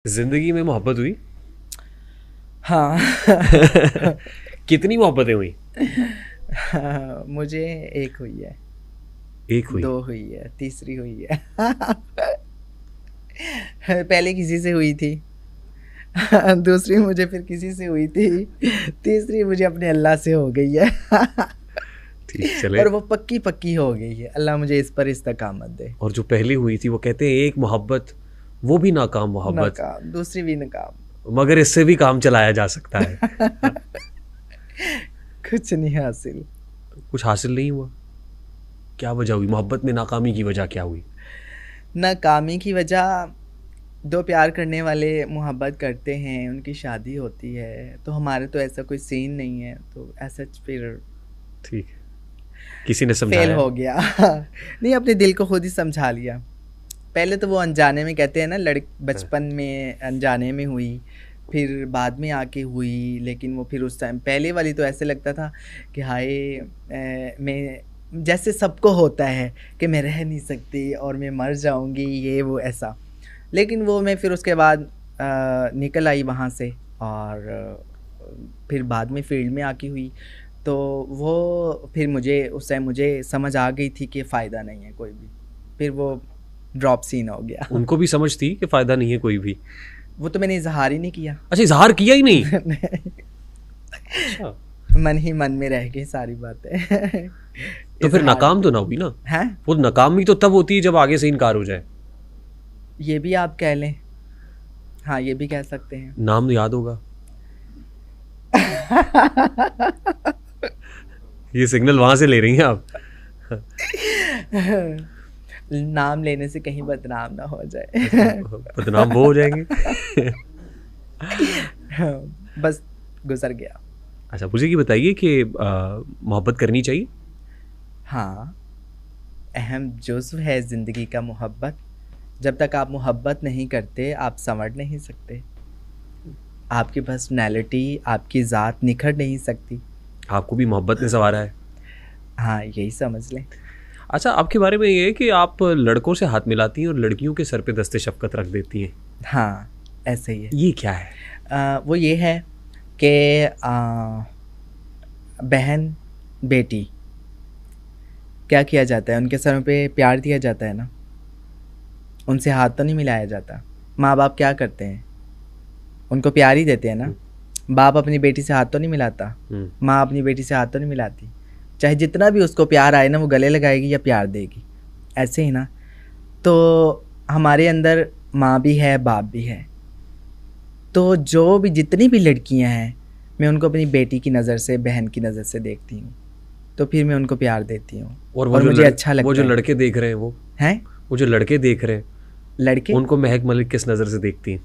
जिंदगी में मोहब्बत हुई? हाँ। कितनी मोहब्बतें हुई? मुझे एक हुई है, एक हुई? दो हुई है, तीसरी हुई है। पहले किसी से हुई थी। दूसरी मुझे फिर किसी से हुई थी। तीसरी मुझे अपने अल्लाह से हो गई है। ठीक चले। और वो पक्की पक्की हो गई है। अल्लाह मुझे इस पर इस्तकामत दे। और जो पहली हुई थी वो कहते हैं एक मोहब्बत, वो भी नाकाम मोहब्बत, नाकाम, दूसरी भी नाकाम। मगर इससे भी काम चलाया जा सकता है। कुछ नहीं हासिल। कुछ हासिल नहीं हुआ? क्या वजह हुई मोहब्बत में नाकामी की वजह क्या हुई? नाकामी की वजह, दो प्यार करने वाले मोहब्बत करते हैं, उनकी शादी होती है, तो हमारे तो ऐसा कोई सीन नहीं है, तो ऐसा फिर ठीक है, किसी ने फेल समझाया? हो गया। नहीं, अपने दिल को खुद ही समझा लिया। पहले तो वो अनजाने में कहते हैं ना, बचपन में अनजाने में हुई, फिर बाद में आके हुई। लेकिन वो फिर उस टाइम पहले वाली तो ऐसे लगता था कि हाय, मैं जैसे सबको होता है कि मैं रह नहीं सकती और मैं मर जाऊंगी, ये वो ऐसा। लेकिन वो मैं फिर उसके बाद निकल आई वहाँ से, और फिर बाद में फील्ड में आके हुई। तो वो फिर मुझे उस टाइम मुझे समझ आ गई थी कि फ़ायदा नहीं है कोई भी। फिर वो ड्रॉप सीन हो गया। उनको भी समझ थी कि फायदा नहीं है कोई भी? वो तो मैंने इजहार ही नहीं किया। अच्छा, इजहार किया ही नहीं? अच्छा, मन ही मन में रह गई सारी बातें। तो फिर इजहार नाकाम तो ना हुई ना? है। वो नाकामी तो तब होती है जब आगे से इनकार हो जाए। ये भी आप कह लें, हाँ ये भी कह सकते हैं। नाम याद होगा? ये सिग्नल वहां से ले रही हैं आप? नाम लेने से कहीं बदनाम ना हो जाए। बदनाम वो हो जाएंगे। बस गुजर गया। अच्छा, मुझे ये बताइए कि मोहब्बत करनी चाहिए? हाँ, अहम जुज़्व है ज़िंदगी का मोहब्बत। जब तक आप मोहब्बत नहीं करते, आप संवर नहीं सकते। आपकी पर्सनैलिटी, आपकी ज़ात निखर नहीं सकती। आपको भी मोहब्बत ने संवारा है? हाँ, यही समझ लें। अच्छा, आपके बारे में ये है कि आप लड़कों से हाथ मिलाती हैं और लड़कियों के सर पे दस्ते शफ़क़त रख देती हैं। हाँ, ऐसे ही है। ये क्या है? वो ये है कि बहन, बेटी, क्या किया जाता है? उनके सरों पे प्यार दिया जाता है ना, उनसे हाथ तो नहीं मिलाया जाता। माँ बाप क्या करते हैं? उनको प्यार ही देते हैं ना। बाप अपनी बेटी से हाथ तो नहीं मिलाता, माँ अपनी बेटी से हाथ तो नहीं मिलाती। चाहे जितना भी उसको प्यार आए ना, वो गले लगाएगी या प्यार देगी, ऐसे ही ना। तो हमारे अंदर माँ भी है, बाप भी है। तो जो भी जितनी भी लड़कियाँ हैं, मैं उनको अपनी बेटी की नज़र से, बहन की नज़र से देखती हूँ, तो फिर मैं उनको प्यार देती हूँ और मुझे अच्छा लगता है। वो जो लड़के देख रहे हैं वो हैं, वो जो लड़के देख रहे हैं, लड़के, उनको महक मलिक किस नज़र से देखती हैं?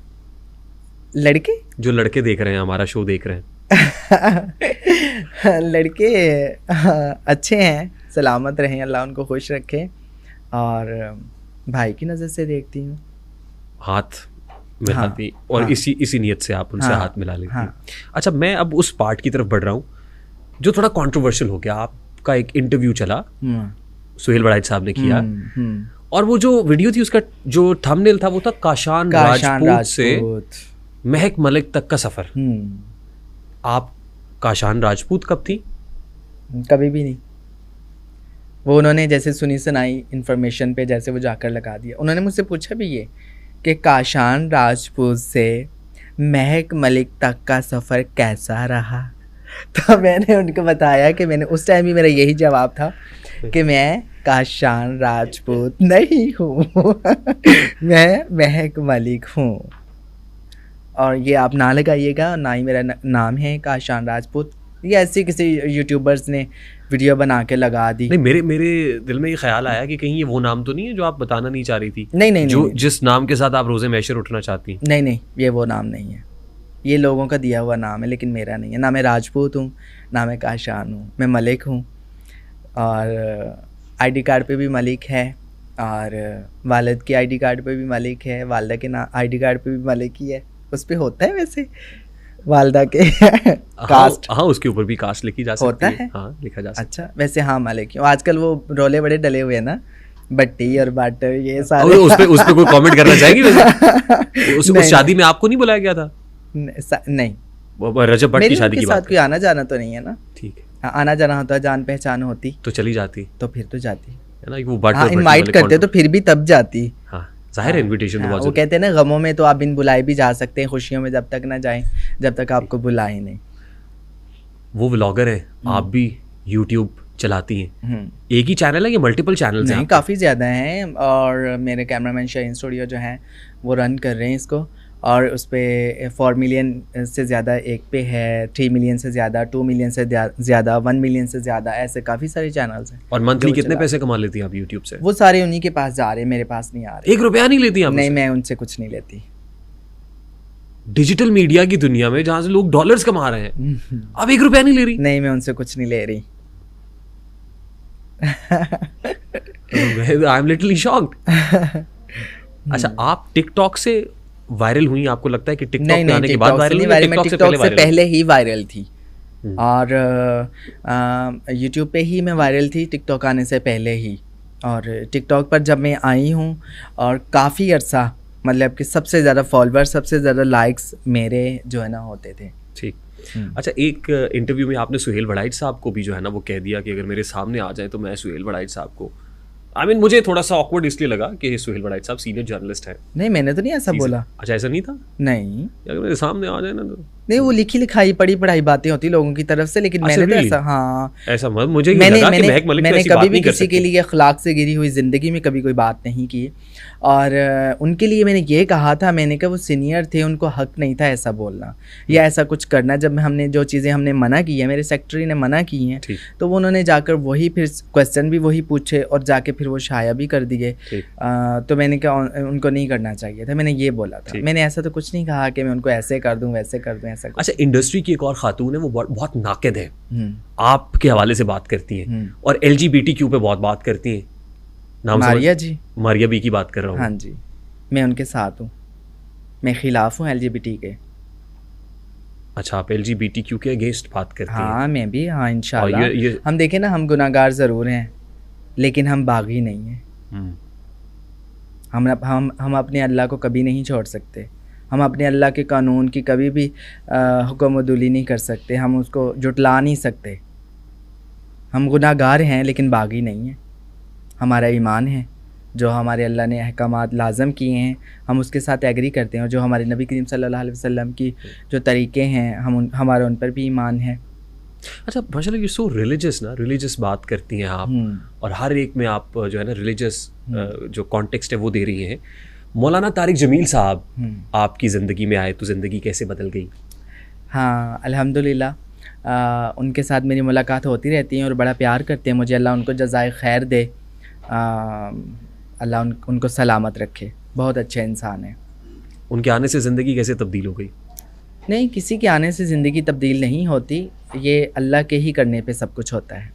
लड़के जो लड़के देख रहे हैं, हमारा शो देख रहे हैं। लड़के अच्छे हैं, सलामत रहें, अल्लाह उनको खुश रखे। और भाई की नज़र से देखती हूँ। हाथ मिलाती? हाँ, और हाँ, इसी नीयत से आप उनसे हाँ, हाथ मिला लेती हैं? हाँ। अच्छा, मैं अब उस पार्ट की तरफ बढ़ रहा हूँ जो थोड़ा कंट्रोवर्शियल हो गया। आपका एक इंटरव्यू चला, सुहेल बड़ाइच साहब ने किया, और वो जो वीडियो थी उसका जो थंबनेल था वो था काशान राजपूत से महक मलिक तक का सफ़र। आप काशान राजपूत कब थी? कभी भी नहीं। वो उन्होंने जैसे सुनी सुनाई इन्फॉर्मेशन पे जैसे वो जाकर लगा दिया। उन्होंने मुझसे पूछा भी ये कि काशान राजपूत से महक मलिक तक का सफ़र कैसा रहा। तो मैंने उनको बताया कि मैंने उस टाइम भी मेरा यही जवाब था कि मैं काशान राजपूत नहीं हूँ। मैं महक मलिक हूँ, और ये आप ना लगाइएगा, ना ही मेरा नाम है काशान राजपूत। ये ऐसे किसी यूट्यूबर्स ने वीडियो बना के लगा दी। नहीं, मेरे दिल में ये ख्याल आया कि कहीं ये वो नाम तो नहीं है जो आप बताना नहीं चाह रही थी? नहीं, जो नहीं, जिस नाम के साथ आप रोज़े महशर उठना चाहती? नहीं, ये वो नाम नहीं है। ये लोगों का दिया हुआ नाम है, लेकिन मेरा नहीं है। ना मैं राजपूत हूँ, ना मैं काशान हूँ, मैं मलिक हूँ। और आईडी कार्ड पे भी मलिक है, और वालिद के आईडी कार्ड पे भी मलिक है, वालदा के आईडी कार्ड पे भी मलिक ही है। उस पे होता है वैसे वालदा के कास्ट। हाँ, उसके ऊपर भी कास्ट लिखी जा सकती होता है। हाँ, लिखा जा सकता है। अच्छा, वैसे हाँ मलिक हूँ। आजकल वो रोले बड़े डले हुए हैं ना बट्टी और बाटर ये और सारे। उस पे कोई कमेंट करना चाहेगी वैसे? उस शादी में आपको नहीं बुलाया गया था? नहीं, वो रजब भट्ट की शादी की बात कोई आना जाना तो नहीं है ना। ठीक है, आना जाना होता, जान पहचान होती तो चली जाती, तो फिर तो जाती है ना। वो भट्ट इनवाइट करते तो फिर भी तब जाती। हाँ, जाहिर है इनविटेशन तो बहुत। वो कहते हैं ना, गमों में तो आप बिन बुलाए भी जा सकते हैं, खुशियों में जब तक ना जाएं जब तक आपको बुलाए नहीं। वो व्लॉगर है, आप भी यूट्यूब चलाती हैं, एक ही चैनल है या मल्टीपल चैनल्स हैं? नहीं, काफ़ी ज़्यादा हैं, और मेरे कैमरामैन शाहीन स्टूडियो जो हैं वो रन कर रहे हैं इसको, और उस पर 4 मिलियन से ज़्यादा एक पे है, 3 मिलियन से ज़्यादा, 2 मिलियन से ज़्यादा, 1 मिलियन से ज़्यादा, ऐसे काफ़ी सारे चैनल्स हैं। और मंथली कितने पैसे कमा लेती हैं आप यूट्यूब से? वो सारे उन्हीं के पास जा रहे हैं, मेरे पास नहीं आ रहे। 1 रुपया नहीं लेती आप? नहीं, मैं उनसे कुछ नहीं लेती। डिजिटल मीडिया की दुनिया में जहाँ से लोग डॉलर्स कमा रहे हैं, अब 1 रुपया नहीं ले रही? नहीं, मैं उनसे कुछ नहीं ले रही। I am लिटली shocked. अच्छा, आप टिकटॉक से वायरल हुई, आपको लगता है कि टिकटॉक आने के बाद वायरल हुई? मैं टिकटॉक से पहले ही वायरल थी, और यूट्यूब पे ही मैं वायरल थी टिकटॉक आने से पहले ही। और टिकटॉक पर जब मैं आई हूँ, और काफ़ी अर्सा, मतलब कि सबसे ज़्यादा फॉलोअर्स, सबसे ज़्यादा लाइक्स मेरे जो है ना होते थे। ठीक। अच्छा, एक इंटरव्यू में आपने सुहेल वड़ाइच साहब को भी जो है ना वो कह दिया कि अगर मेरे सामने आ जाए तो मैं सुहेल वड़ाइच साहब को, मुझे थोड़ा सा ऑकवर्ड इसलिए लगा कि सुहेल वड़ाइच साहब सीनियर जर्नलिस्ट हैं। नहीं, मैंने तो नहीं ऐसा बोला। अच्छा, ऐसा नहीं था? नहीं, अगर मेरे सामने आ जाए ना तो नहीं, वो लिखी लिखाई पढ़ी पढ़ाई बातें होती लोगों की तरफ से, लेकिन मैंने तो ऐसा, हाँ, ऐसा मुझे मैंने कभी भी किसी के लिए अखलाक से गिरी हुई ज़िंदगी में कभी कोई बात नहीं की। और उनके लिए मैंने ये कहा था, मैंने कहा वो सीनियर थे, उनको हक नहीं था ऐसा बोलना या ऐसा कुछ करना। जब हमने जो चीज़ें हमने मना की है, मेरे सेक्रेटरी ने मना की हैं, तो वो उन्होंने जाकर वही फिर क्वेश्चन भी वही पूछे और जाके फिर वो शाया भी कर दिए। तो मैंने कहा उनको नहीं करना चाहिए था, मैंने ये बोला था। मैंने ऐसा तो कुछ नहीं कहा कि मैं उनको ऐसे कर दूँ वैसे कर दूँ, ऐसा। अच्छा, इंडस्ट्री की एक और खातून है, वो बहुत नाकिद है, आपके हवाले से बात करती हैं और LGBTQ पे बहुत बात करती हैं। मारिया जी, मारिया बी की बात कर रहा हूँ। हाँ जी, मैं उनके साथ हूँ, मैं खिलाफ हूँ LGBT के। अच्छा, आप LGBTQ के अगेंस्ट बात करती हैं? हाँ, मैं भी, हाँ, इंशाल्लाह। हम देखें ना, हम गुनाहगार ज़रूर हैं, लेकिन हम बागी नहीं हैं। हम अपने अल्लाह को कभी नहीं छोड़ सकते। हम अपने अल्लाह के कानून की कभी भी हुक्म अदुली नहीं कर सकते, हम उसको जुटला नहीं सकते। हम गुनाहगार हैं लेकिन बागी नहीं हैं। हमारा ईमान है, जो हमारे अल्लाह ने अहकामात लाज़म किए हैं हम उसके साथ एग्री करते हैं, और जो हमारे नबी करीम सल्लल्लाहु अलैहि वसल्लम की जो तरीक़े हैं हमारा उन पर भी ईमान है। अच्छा, माशाल्लाह, यू सो रिलीजियस ना, रिलीजियस बात करती हैं आप, और हर एक में आप जो है ना रिलीजियस जो कॉन्टेक्स्ट है वो दे रही हैं। मौलाना तारिक जमील साहब आपकी ज़िंदगी में आए तो ज़िंदगी कैसे बदल गई? हाँ, अल्हम्दुलिल्लाह, उनके साथ मेरी मुलाकात होती रहती है और बड़ा प्यार करते हैं मुझे। अल्लाह उनको जज़ाए खैर दे, अल्लाह उनको सलामत रखे। बहुत अच्छे इंसान हैं। उनके आने से ज़िंदगी कैसे तब्दील हो गई? नहीं, किसी के आने से ज़िंदगी तब्दील नहीं होती, ये अल्लाह के ही करने पे सब कुछ होता है।